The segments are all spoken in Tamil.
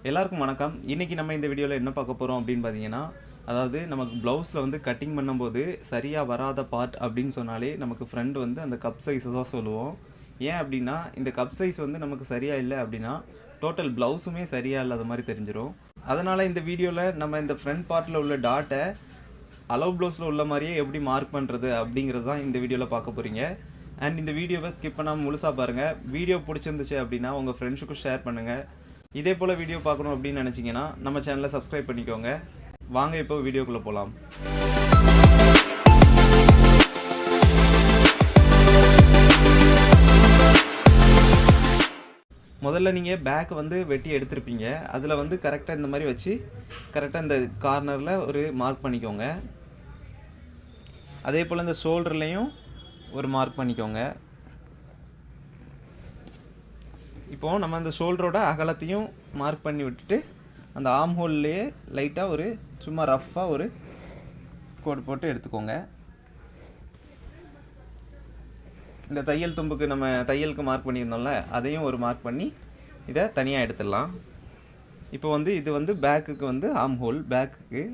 எல்லாருக்கும் வணக்கம். இன்னைக்கு நம்ம இந்த வீடியோவில் என்ன பார்க்க போகிறோம் அப்படின்னு பார்த்தீங்கன்னா, அதாவது நமக்கு ப்ளவுஸில் வந்து கட்டிங் பண்ணும்போது சரியாக வராத பார்ட் அப்படின்னு சொன்னாலே நமக்கு ஃப்ரெண்டு வந்து அந்த கப் சைஸை தான் சொல்லுவோம். ஏன் அப்படின்னா, இந்த கப் சைஸ் வந்து நமக்கு சரியாக இல்லை அப்படின்னா டோட்டல் ப்ளவுஸுமே சரியாக இல்லாத மாதிரி தெரிஞ்சிடும். அதனால் இந்த வீடியோவில் நம்ம இந்த ஃப்ரண்ட் பார்ட்டில் உள்ள டாட்டை அளவு ப்ளவுஸில் உள்ள மாதிரியே எப்படி மார்க் பண்ணுறது அப்படிங்கிறது தான் இந்த வீடியோவில் பார்க்க போகிறீங்க. அண்ட் இந்த வீடியோவை ஸ்கிப் பண்ணாமல் முழுசாக பாருங்கள். வீடியோ பிடிச்சிருந்துச்சு அப்படின்னா உங்கள் ஃப்ரெண்ட்ஸுக்கும் ஷேர் பண்ணுங்கள். இதே போல் வீடியோ பார்க்கணும் அப்படின்னு நினச்சிங்கன்னா நம்ம சேனலை சப்ஸ்கிரைப் பண்ணிக்கோங்க. வாங்க இப்போ வீடியோக்குள்ளே போகலாம். முதல்ல நீங்கள் பேக் வந்து வெட்டி எடுத்திருப்பீங்க. அதில் வந்து கரெக்டாக இந்த மாதிரி வச்சு கரெக்டாக இந்த கார்னரில் ஒரு மார்க் பண்ணிக்கோங்க. அதே போல் இந்த ஷோல்டர்லேயும் ஒரு மார்க் பண்ணிக்கோங்க. இப்போது நம்ம அந்த ஷோல்டரோட அகலத்தையும் மார்க் பண்ணி விட்டுட்டு அந்த ஆர்ம் ஹோல்லையே லைட்டாக ஒரு சும்மா ரஃப்பாக ஒரு கோடு போட்டு எடுத்துக்கோங்க. இந்த தையல் தும்புக்கு நம்ம தையலுக்கு மார்க் பண்ணியிருந்தோம்ல, அதையும் ஒரு மார்க் பண்ணி இதை தனியாக எடுத்துடலாம். இப்போ வந்து இது வந்து பேக்குக்கு வந்து ஆர்ம் ஹோல், பேக்குக்கு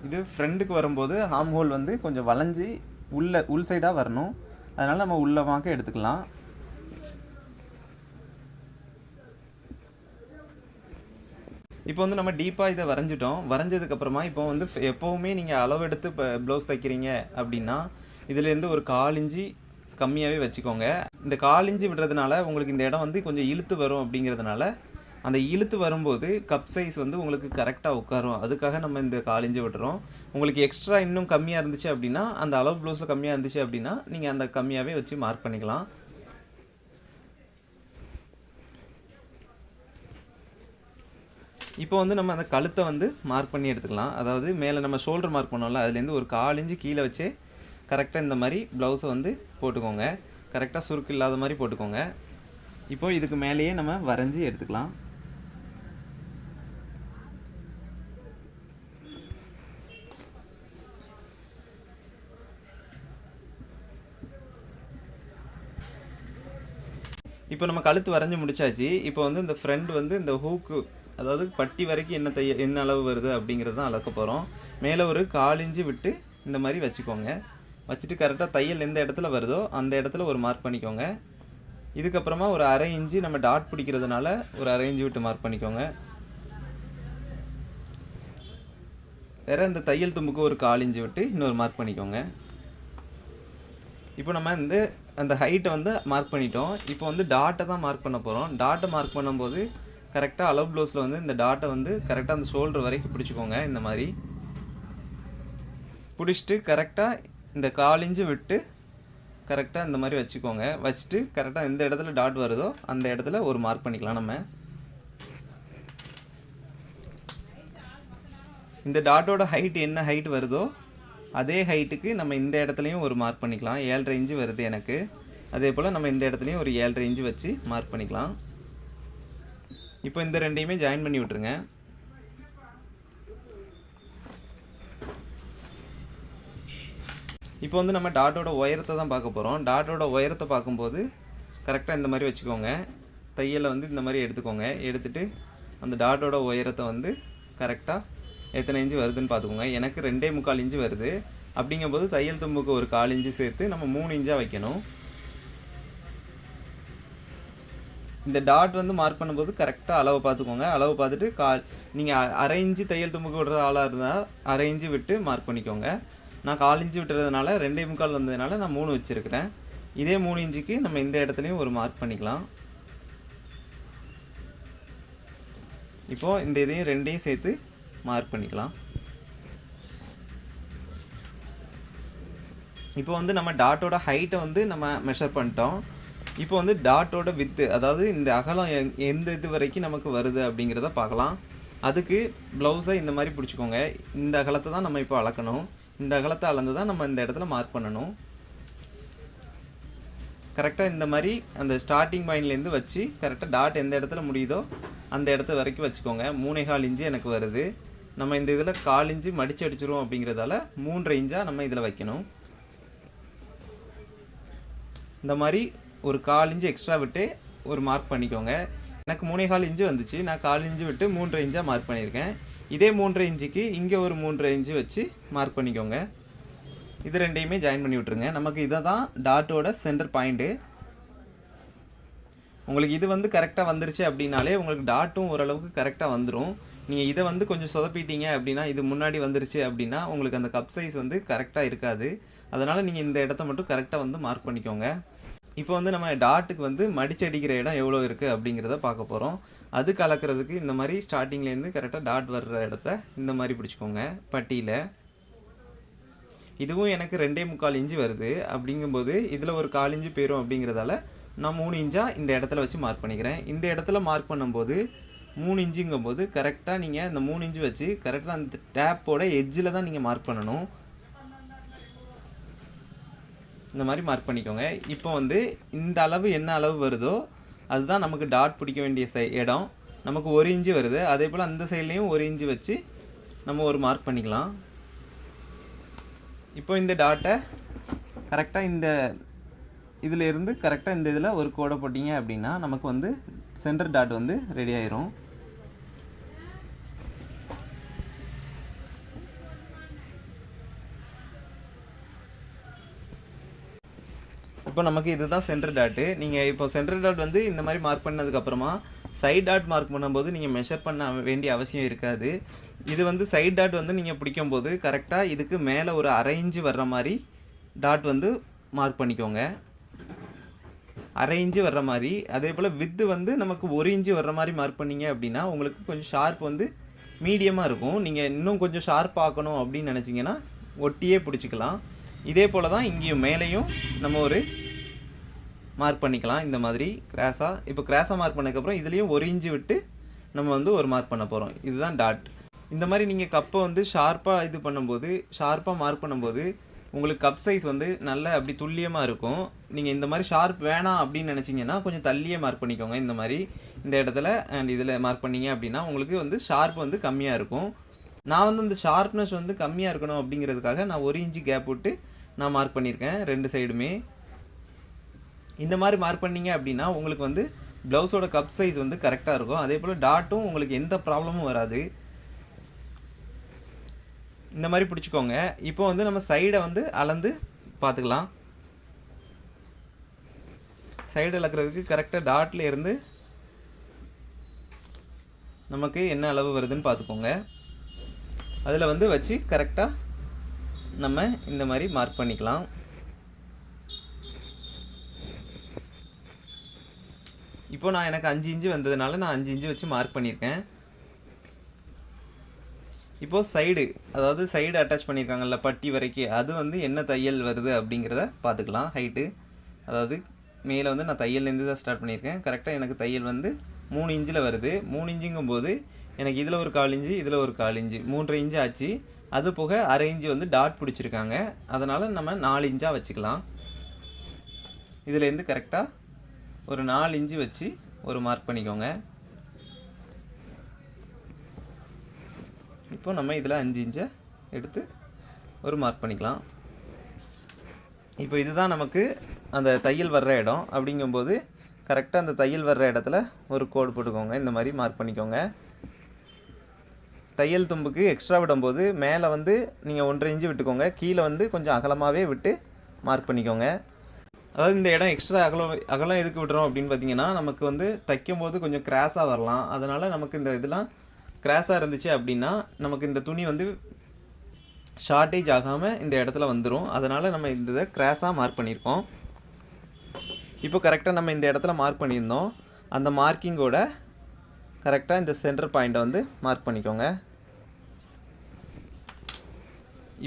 இது ஃப்ரண்ட்டுக்கு வரும்போது ஆர்ம் ஹோல் வந்து கொஞ்சம் வளைஞ்சி உள் சைடாக வரணும். அதனால் நம்ம உள்ளமாக எடுத்துக்கலாம். இப்போ வந்து நம்ம டீப்பாக இதை வரைஞ்சிட்டோம். வரைஞ்சதுக்கப்புறமா இப்போ வந்து எப்போவுமே நீங்கள் அளவு எடுத்து இப்போ ப்ளவுஸ் தைக்கிறீங்க அப்படின்னா இதுலேருந்து ஒரு 1/4 இன்ச்சு கம்மியாகவே வச்சுக்கோங்க. இந்த 1/4 இன்ச்சு விடுறதுனால உங்களுக்கு இந்த இடம் வந்து கொஞ்சம் இழுத்து வரும். அப்படிங்கிறதுனால அந்த இழுத்து வரும்போது கப் சைஸ் வந்து உங்களுக்கு கரெக்டாக உட்காரும். அதுக்காக நம்ம இந்த 1/4 இன்ச்சு விடுறோம். உங்களுக்கு எக்ஸ்ட்ரா இன்னும் கம்மியாக இருந்துச்சு அப்படின்னா, அந்த அளவு ப்ளவுஸில் கம்மியாக இருந்துச்சு அப்படின்னா நீங்கள் அந்த கம்மியாகவே வச்சு மார்க் பண்ணிக்கலாம். இப்போ வந்து நம்ம அந்த கழுத்தை வந்து மார்க் பண்ணி எடுத்துக்கலாம். அதாவது மேலே நம்ம ஷோல்டர் மார்க் பண்ணோம்ல, அதுலேருந்து ஒரு 1/4 இன்ச்சு கீழே வச்சு கரெக்டாக இந்த மாதிரி ப்ளவுஸை வந்து போட்டுக்கோங்க. கரெக்டாக சுருக்கு இல்லாத மாதிரி போட்டுக்கோங்க. இப்போது இதுக்கு மேலேயே நம்ம வரைஞ்சி எடுத்துக்கலாம். இப்போ நம்ம கழுத்து வரைஞ்சி முடிச்சாச்சு. இப்போ வந்து இந்த ஃப்ரண்ட் வந்து இந்த ஹூக்கு, அதாவது பட்டி வரைக்கும் என்ன அளவு வருது அப்படிங்கிறது தான் அளக்க போகிறோம். மேலே ஒரு 1/4 இன்ச்சு விட்டு இந்த மாதிரி வச்சுக்கோங்க. வச்சுட்டு கரெக்டாக தையல் எந்த இடத்துல வருதோ அந்த இடத்துல ஒரு மார்க் பண்ணிக்கோங்க. இதுக்கப்புறமா ஒரு 1/2 இன்ச்சு நம்ம டாட் பிடிக்கிறதுனால ஒரு 1/2 இன்ச்சு விட்டு மார்க் பண்ணிக்கோங்க. வேறு இந்த தையல் தும்புக்கு ஒரு 1/4 இன்ச்சு விட்டு இன்னொரு மார்க் பண்ணிக்கோங்க. இப்போ நம்ம அந்த ஹைட்டை வந்து மார்க் பண்ணிட்டோம். இப்போ வந்து டாட்டை தான் மார்க் பண்ண போகிறோம். டாட்டை மார்க் பண்ணும்போது கரெக்டாக அளவு ப்ளவுஸில் வந்து இந்த டாட்டை வந்து கரெக்டாக அந்த ஷோல்டர் வரைக்கும் பிடிச்சிக்கோங்க. இந்த மாதிரி பிடிச்சிட்டு கரெக்டாக இந்த 1/4 இன்ச்சு விட்டு கரெக்டாக இந்த மாதிரி வச்சுக்கோங்க. வச்சுட்டு கரெக்டாக எந்த இடத்துல டாட் வருதோ அந்த இடத்துல ஒரு மார்க் பண்ணிக்கலாம். நம்ம இந்த டாட்டோட ஹைட் என்ன ஹைட் வருதோ அதே ஹைட்டுக்கு நம்ம இந்த இடத்துலையும் ஒரு மார்க் பண்ணிக்கலாம். 7.5 இன்ச்சு வருது எனக்கு. அதே போல் நம்ம இந்த இடத்துலையும் ஒரு 7.5 இன்ச்சு வச்சு மார்க் பண்ணிக்கலாம். இப்போ இந்த ரெண்டையுமே ஜாயின் பண்ணி விட்டுருங்க. இப்போ வந்து நம்ம டாட்டோட உயரத்தை தான் பார்க்க போகிறோம். டாட்டோட உயரத்தை பார்க்கும்போது கரெக்டாக இந்த மாதிரி வச்சுக்கோங்க. தையலை வந்து இந்த மாதிரி எடுத்துக்கோங்க. எடுத்துகிட்டு அந்த டாட்டோட உயரத்தை வந்து கரெக்டாக எத்தனை இன்ச்சு வருதுன்னு பார்த்துக்கோங்க. எனக்கு 2.25 இன்ச்சு வருது. அப்படிங்கும்போது தையல் தும்புக்கு ஒரு 1/4 இன்ச்சு சேர்த்து நம்ம 3 இன்ச்சாக வைக்கணும். இந்த டாட் வந்து மார்க் பண்ணும்போது கரெக்டாக அளவை பார்த்துக்கோங்க. அளவு பார்த்துட்டு நீங்கள் 1/2 இன்ச்சு தையல் தும்புக்கு விடுற ஆளாக இருந்தால் 1/2 இன்ச்சு விட்டு மார்க் பண்ணிக்கோங்க. நான் 1/4 இன்ச்சு விட்டுறதுனால 2.25 வந்ததுனால நான் 3 வச்சுருக்கிறேன். இதே 3 இன்ச்சுக்கு நம்ம இந்த இடத்துலையும் ஒரு மார்க் பண்ணிக்கலாம். இப்போது இந்த இதையும் ரெண்டையும் சேர்த்து மார்க் பண்ணிக்கலாம். இப்போ வந்து நம்ம டாட்டோட ஹைட்டை வந்து நம்ம மெஷர் பண்ணிட்டோம். இப்போ வந்து டாட்டோட வித்து, அதாவது இந்த அகலம் எந்த இது வரைக்கும் நமக்கு வருது அப்படிங்கிறத பார்க்கலாம். அதுக்கு ப்ளவுஸை இந்த மாதிரி பிடிச்சிக்கோங்க. இந்த அகலத்தை தான் நம்ம இப்போ அளக்கணும். இந்த அகலத்தை அளந்து தான் நம்ம இந்த இடத்துல மார்க் பண்ணணும். கரெக்டாக இந்த மாதிரி அந்த ஸ்டார்டிங் பாயிண்ட்லேருந்து வச்சு கரெக்டாக டாட் எந்த இடத்துல முடியுதோ அந்த இடத்த வரைக்கும் வச்சுக்கோங்க. 3.25 இன்ச்சு எனக்கு வருது. நம்ம இந்த இதில் 1/4 இன்ச்சு மடித்து அடிச்சிரும். அப்படிங்கிறதால 3.5 இன்ச்சாக நம்ம இதில் வைக்கணும். இந்த மாதிரி ஒரு 1/4 இன்ச்சு எக்ஸ்ட்ரா விட்டு ஒரு மார்க் பண்ணிக்கோங்க. எனக்கு 3.25 இன்ச்சு வந்துச்சு. நான் 1/4 இன்ச்சு விட்டு 3.5 இன்ச்சாக மார்க் பண்ணியிருக்கேன். இதே 3.5 இன்ச்சுக்கு இங்கே ஒரு 3.5 இன்ச்சு வச்சு மார்க் பண்ணிக்கோங்க. இது ரெண்டையுமே ஜாயின் பண்ணி விட்ருங்க. நமக்கு இதை தான் டாட்டோட சென்டர் பாயிண்ட்டு. உங்களுக்கு இது வந்து கரெக்டாக வந்துருச்சு அப்படின்னாலே உங்களுக்கு டாட்டும் ஓரளவுக்கு கரெக்டாக வந்துடும். நீங்கள் இதை வந்து கொஞ்சம் சொதப்பிட்டீங்க அப்படின்னா, இது முன்னாடி வந்துருச்சு அப்படின்னா உங்களுக்கு அந்த கப் சைஸ் வந்து கரெக்டாக இருக்காது. அதனால் நீங்கள் இந்த இடத்த மட்டும் கரெக்டாக வந்து மார்க் பண்ணிக்கோங்க. இப்போ வந்து நம்ம டாட்டுக்கு வந்து மடிச்சு அடிக்கிற இடம் எவ்வளோ இருக்குது அப்படிங்கிறத பார்க்க போகிறோம். அதுக்கு அளக்கிறதுக்கு இந்த மாதிரி ஸ்டார்டிங்லேருந்து கரெக்டாக டாட் வர்ற இடத்த இந்த மாதிரி பிடிச்சிக்கோங்க பட்டியில். இதுவும் எனக்கு 2.25 இன்ச்சு வருது. அப்படிங்கும்போது இதில் ஒரு 1/4 இன்ச்சு போயிடும். அப்படிங்கிறதால நான் 3 இன்ச்சாக இந்த இடத்துல வச்சு மார்க் பண்ணிக்கிறேன். இந்த இடத்துல மார்க் பண்ணும்போது 3 இன்ச்சுங்கும்போது கரெக்டாக நீங்கள் இந்த 3 இன்ச்சு வச்சு கரெக்டாக அந்த டேப்போட எட்ஜில் தான் நீங்கள் மார்க் பண்ணணும். இந்த மாதிரி மார்க் பண்ணிக்கோங்க. இப்போ வந்து இந்த அளவு என்ன அளவு வருதோ அதுதான் நமக்கு டாட் பிடிக்க வேண்டிய இடம். நமக்கு 1 இன்ச்சு வருது. அதே போல் அந்த சைட்லேயும் 1 இன்ச்சு வச்சு நம்ம ஒரு மார்க் பண்ணிக்கலாம். இப்போ இந்த டாட்டை கரெக்டாக இந்த இதில் இருந்து கரெக்டாக இந்த இதில் ஒரு கோடை போட்டிங்க அப்படின்னா நமக்கு வந்து சென்டர் டாட் வந்து ரெடி ஆயிரும். இப்போ நமக்கு இதுதான் சென்டர் டாட்டு. நீங்கள் இப்போ சென்டர் டாட் வந்து இந்த மாதிரி மார்க் பண்ணதுக்கப்புறமா சைட் டாட் மார்க் பண்ணும்போது நீங்கள் மெஷர் பண்ண வேண்டிய அவசியம் இருக்காது. இது வந்து சைட் டாட் வந்து நீங்கள் பிடிக்கும்போது கரெக்டாக இதுக்கு மேலே ஒரு 1/2 இன்ச்சு வர்ற மாதிரி டாட் வந்து மார்க் பண்ணிக்கோங்க. 1/2 இன்ச்சு வர்ற மாதிரி. அதே போல் வித்து வந்து நமக்கு 1 இன்ச்சு வர்ற மாதிரி மார்க் பண்ணிங்க அப்படின்னா உங்களுக்கு கொஞ்சம் ஷார்ப் வந்து மீடியமாக இருக்கும். நீங்கள் இன்னும் கொஞ்சம் ஷார்ப் ஆக்கணும் அப்படின்னு நினச்சிங்கன்னா ஒட்டியே பிடிச்சிக்கலாம். இதே போல் தான் இங்கேயும் மேலேயும் நம்ம ஒரு மார்க் பண்ணிக்கலாம் இந்த மாதிரி கிராஸாக. இப்போ கிராஸாக மார்க் பண்ணதுக்கப்புறம் இதுலேயும் 1 இன்ச்சு விட்டு நம்ம வந்து ஒரு மார்க் பண்ண போகிறோம். இதுதான் டாட். இந்த மாதிரி நீங்கள் கப்பை வந்து ஷார்ப்பாக இது பண்ணும்போது, ஷார்ப்பாக மார்க் பண்ணும்போது உங்களுக்கு கப் சைஸ் வந்து நல்லா அப்படி துல்லியமாக இருக்கும். நீங்கள் இந்த மாதிரி ஷார்ப் வேணாம் அப்படின்னு நினச்சிங்கன்னா கொஞ்சம் தள்ளியே மார்க் பண்ணிக்கோங்க. இந்த மாதிரி இந்த இடத்துல அண்ட் இதில் மார்க் பண்ணிங்க அப்படின்னா உங்களுக்கு வந்து ஷார்ப் வந்து கம்மியாக இருக்கும். நான் வந்து இந்த ஷார்ப்னஸ் வந்து கம்மியாக இருக்கணும் அப்படிங்கிறதுக்காக நான் 1 இன்ச்சு கேப் விட்டு நான் மார்க் பண்ணியிருக்கேன் 2 சைடுமே. இந்த மாதிரி மார்க் பண்ணிங்க அப்படின்னா உங்களுக்கு வந்து ப்ளவுஸோட கப் சைஸ் வந்து கரெக்டாக இருக்கும். அதே போல் டாட்டும் உங்களுக்கு எந்த ப்ராப்ளமும் வராது. இந்த மாதிரி பிடிச்சிக்கோங்க. இப்போ வந்து நம்ம சைடை வந்து அளந்து பார்த்துக்கலாம். சைடு அளக்கிறதுக்கு கரெக்டாக டாட்டில் இருந்து நமக்கு என்ன அளவு வருதுன்னு பார்த்துக்கோங்க. அதில் வந்து வச்சு கரெக்டாக நம்ம இந்த மாதிரி மார்க் பண்ணிக்கலாம். இப்போ நான் எனக்கு 5 இன்ச்சு வந்ததுனால நான் 5 இன்ச்சு வச்சு மார்க் பண்ணியிருக்கேன். இப்போது சைடு, அதாவது சைடு அட்டாச் பண்ணியிருக்காங்கல்ல பட்டி வரைக்கும், அது வந்து என்ன தையல் வருது அப்படிங்கிறத பார்த்துக்கலாம். ஹைட்டு, அதாவது மேலே வந்து நான் தையல்லேருந்து தான் ஸ்டார்ட் பண்ணியிருக்கேன். கரெக்டாக எனக்கு தையல் வந்து 3 இன்ச்சில் வருது. 3 இன்ச்சுங்கும்போது எனக்கு இதில் ஒரு 1/4 இன்ச்சு, இதில் ஒரு 1/4 இன்ச்சு, 3.5 இன்ச்சு ஆச்சு. அது போக 1/2 இன்ச்சு வந்து டாட் பிடிச்சிருக்காங்க. அதனால் நம்ம 4 இன்ச்சாக வச்சுக்கலாம். இதிலேருந்து கரெக்டாக ஒரு 4 இன்ச்சு வச்சு ஒரு மார்க் பண்ணிக்கோங்க. இப்போ நம்ம இதில் 5 இன்ச்சை எடுத்து ஒரு மார்க் பண்ணிக்கலாம். இப்போ இதுதான் நமக்கு அந்த தையல் வர்ற இடம். அப்படிங்கும்போது கரெக்டாக அந்த தையல் வர்ற இடத்துல ஒரு கோடு போட்டுக்கோங்க. இந்த மாதிரி மார்க் பண்ணிக்கோங்க. தையல் தும்புக்கு எக்ஸ்ட்ரா விடும்போது மேலே வந்து நீங்கள் 1.5 இன்ச்சு விட்டுக்கோங்க. கீழே வந்து கொஞ்சம் அகலமாகவே விட்டு மார்க் பண்ணிக்கோங்க. அதாவது இந்த இடம் எக்ஸ்ட்ரா அகலம் எதுக்கு விடுறோம் அப்படின்னு பார்த்தீங்கன்னா, நமக்கு வந்து தைக்கும் போது கொஞ்சம் கிராஸாக வரலாம். அதனால் நமக்கு இந்த இதெல்லாம் கிராஸாக இருந்துச்சு அப்படின்னா நமக்கு இந்த துணி வந்து ஷார்ட்டேஜ் ஆகாமல் இந்த இடத்துல வந்துடும். அதனால் நம்ம இந்த இதை கிராஸாக மார்க் பண்ணியிருக்கோம். இப்போ கரெக்டாக நம்ம இந்த இடத்துல மார்க் பண்ணியிருந்தோம். அந்த மார்க்கிங்கோட கரெக்டாக இந்த சென்டர் பாயிண்ட்டை வந்து மார்க் பண்ணிக்கோங்க.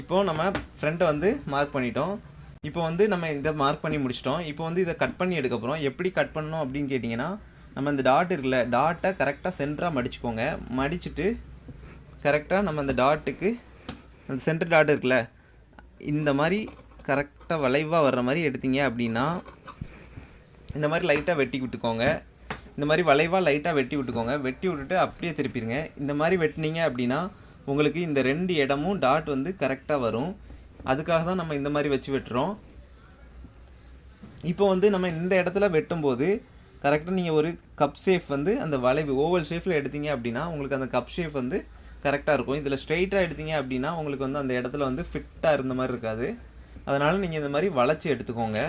இப்போது நம்ம ஃப்ரண்ட்டை வந்து மார்க் பண்ணிட்டோம். இப்போ வந்து நம்ம இதை மார்க் பண்ணி முடிச்சிட்டோம். இப்போ வந்து இதை கட் பண்ணி எடுக்கப்புறம் எப்படி கட் பண்ணணும் அப்படின்னு கேட்டிங்கன்னா, நம்ம இந்த டாட் இருக்குல்ல, டாட்டை கரெக்டாக சென்டராக மடிச்சுக்கோங்க. மடிச்சுட்டு கரெக்டாக நம்ம அந்த டாட்டுக்கு அந்த சென்டர் டாட் இருக்குல்ல, இந்த மாதிரி கரெக்டாக வளைவாக வர்ற மாதிரி எடுத்தீங்க அப்படின்னா இந்த மாதிரி லைட்டாக வெட்டி விட்டுக்கோங்க. இந்த மாதிரி வளைவாக லைட்டாக வெட்டி விட்டுக்கோங்க. வெட்டி விட்டுட்டு அப்படியே திருப்பிடுங்க. இந்த மாதிரி வெட்டினீங்க அப்படின்னா உங்களுக்கு இந்த 2 இடமும் டாட் வந்து கரெக்டாக வரும். அதுக்காக தான் நம்ம இந்த மாதிரி வச்சு வெட்டுறோம். இப்போ வந்து நம்ம இந்த இடத்துல வெட்டும்போது கரெக்டாக நீங்கள் ஒரு கப் ஷேப் வந்து அந்த வளைவு ஓவல் ஷேப்பில் எடுத்தீங்க அப்படின்னா உங்களுக்கு அந்த கப் ஷேப் வந்து கரெக்டாக இருக்கும். இதில் ஸ்ட்ரெயிட்டாக எடுத்தீங்க அப்படின்னா உங்களுக்கு வந்து அந்த இடத்துல வந்து ஃபிட்டாக இருந்த மாதிரி இருக்காது. அதனால் நீங்கள் இந்த மாதிரி வளைச்சி எடுத்துக்கோங்க.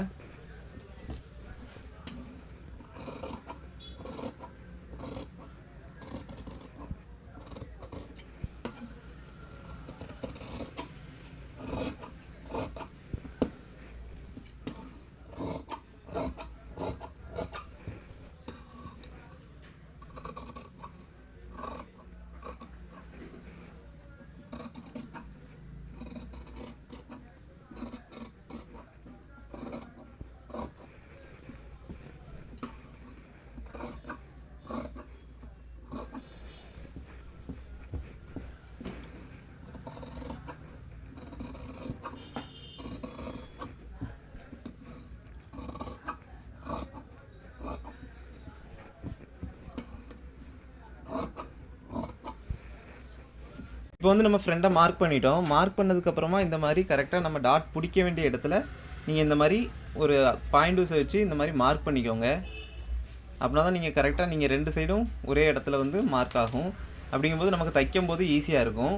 இப்போ வந்து நம்ம ஃப்ரெண்டை மார்க் பண்ணிட்டோம். மார்க் பண்ணதுக்கப்புறமா இந்த மாதிரி கரெக்டாக நம்ம டாட் பிடிக்க வேண்டிய இடத்துல நீங்கள் இந்த மாதிரி ஒரு பாயிண்ட் ஊஸை வச்சு இந்த மாதிரி மார்க் பண்ணிக்கோங்க. அப்படின்னா தான் நீங்கள் கரெக்டாக நீங்கள் 2 சைடும் ஒரே இடத்துல வந்து மார்க் ஆகும். அப்படிங்கும்போது நமக்கு தைக்கும் போது ஈஸியாக இருக்கும்.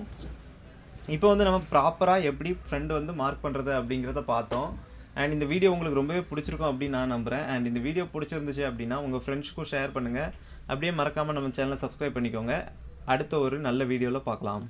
இப்போ வந்து நம்ம ப்ராப்பராக எப்படி ஃப்ரெண்டு வந்து மார்க் பண்ணுறது அப்படிங்கிறத பார்த்தோம். அண்ட் இந்த வீடியோ உங்களுக்கு ரொம்பவே பிடிச்சிருக்கும் அப்படின்னு நான் நம்புகிறேன். அண்ட் இந்த வீடியோ பிடிச்சிருந்துச்சு அப்படின்னா உங்கள் ஃப்ரெண்ட்ஸ்க்கும் ஷேர் பண்ணுங்கள். அப்படியே மறக்காமல் நம்ம சேனலை சப்ஸ்கிரைப் பண்ணிக்கோங்க. அடுத்த ஒரு நல்ல வீடியோவில் பார்க்கலாம்.